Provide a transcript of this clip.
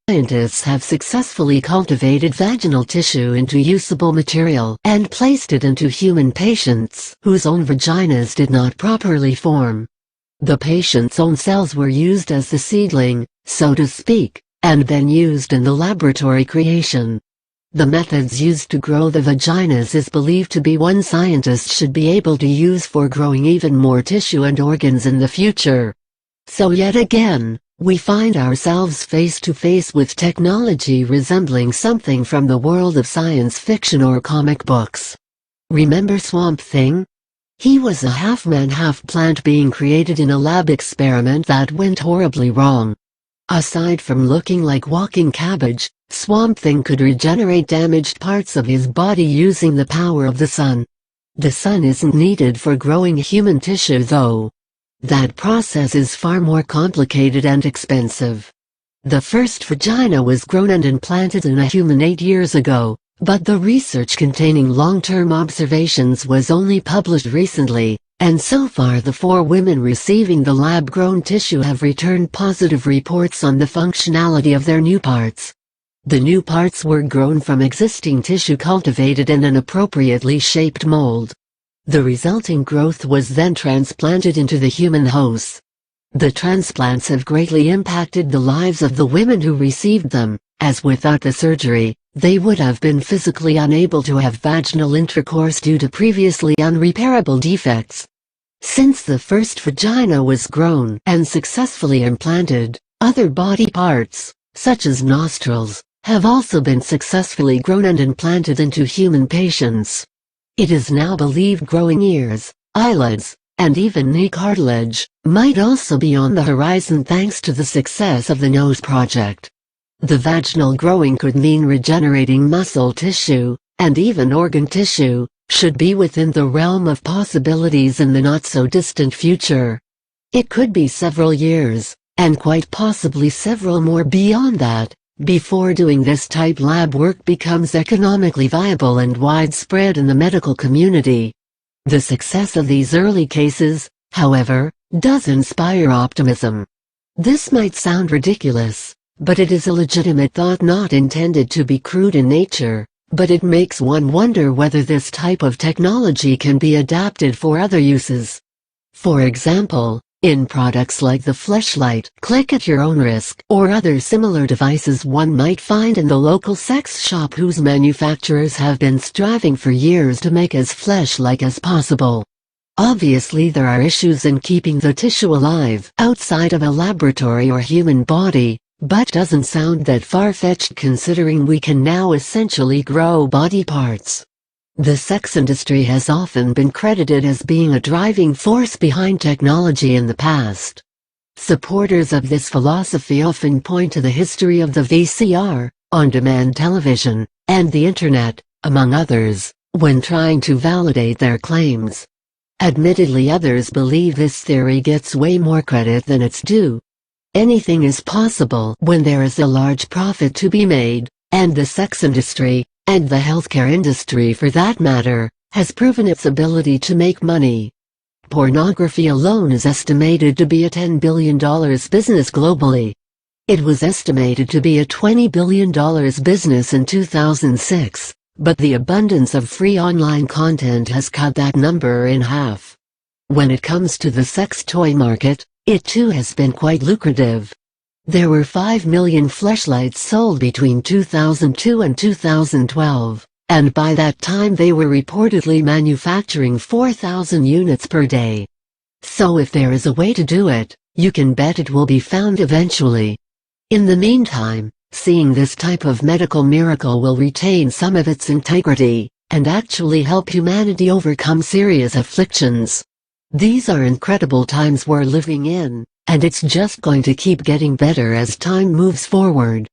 Scientists have successfully cultivated vaginal tissue into usable material and placed it into human patients whose own vaginas did not properly form. The patient's own cells were used as the seedling, so to speak, and then used in the laboratory creation. The methods used to grow the vaginas is believed to be one scientists should be able to use for growing even more tissue and organs in the future. So yet again, we find ourselves face to face with technology resembling something from the world of science fiction or comic books. Remember Swamp Thing? He was a half-man half-plant being created in a lab experiment that went horribly wrong. Aside from looking like walking cabbage, Swamp Thing could regenerate damaged parts of his body using the power of the sun. The sun isn't needed for growing human tissue though. That process is far more complicated and expensive. The first vagina was grown and implanted in a human 8 years ago, but the research containing long-term observations was only published recently, and so far the 4 women receiving the lab-grown tissue have returned positive reports on the functionality of their new parts. The new parts were grown from existing tissue cultivated in an appropriately shaped mold. The resulting growth was then transplanted into the human hosts. The transplants have greatly impacted the lives of the women who received them, as without the surgery, they would have been physically unable to have vaginal intercourse due to previously unrepairable defects. Since the first vagina was grown and successfully implanted, other body parts, such as nostrils, have also been successfully grown and implanted into human patients. It is now believed growing ears, eyelids, and even knee cartilage might also be on the horizon thanks to the success of the nose project. The vaginal growing could mean regenerating muscle tissue, and even organ tissue, should be within the realm of possibilities in the not-so-distant future. It could be several years, and quite possibly several more beyond that, before doing this type lab work becomes economically viable and widespread in the medical community. The success of these early cases, however, does inspire optimism. This might sound ridiculous, but it is a legitimate thought not intended to be crude in nature, but it makes one wonder whether this type of technology can be adapted for other uses. For example, in products like the fleshlight, click at your own risk, or other similar devices one might find in the local sex shop whose manufacturers have been striving for years to make as flesh-like as possible. Obviously there are issues in keeping the tissue alive outside of a laboratory or human body, but doesn't sound that far-fetched considering we can now essentially grow body parts. The sex industry has often been credited as being a driving force behind technology in the past. Supporters of this philosophy often point to the history of the VCR, on-demand television, and the Internet, among others, when trying to validate their claims. Admittedly, others believe this theory gets way more credit than it's due. Anything is possible when there is a large profit to be made, and the sex industry, and the healthcare industry for that matter, has proven its ability to make money. Pornography alone is estimated to be a $10 billion business globally. It was estimated to be a $20 billion business in 2006, but the abundance of free online content has cut that number in half. When it comes to the sex toy market, it too has been quite lucrative. There were 5 million fleshlights sold between 2002 and 2012, and by that time they were reportedly manufacturing 4,000 units per day. So if there is a way to do it, you can bet it will be found eventually. In the meantime, seeing this type of medical miracle will retain some of its integrity, and actually help humanity overcome serious afflictions. These are incredible times we're living in, and it's just going to keep getting better as time moves forward.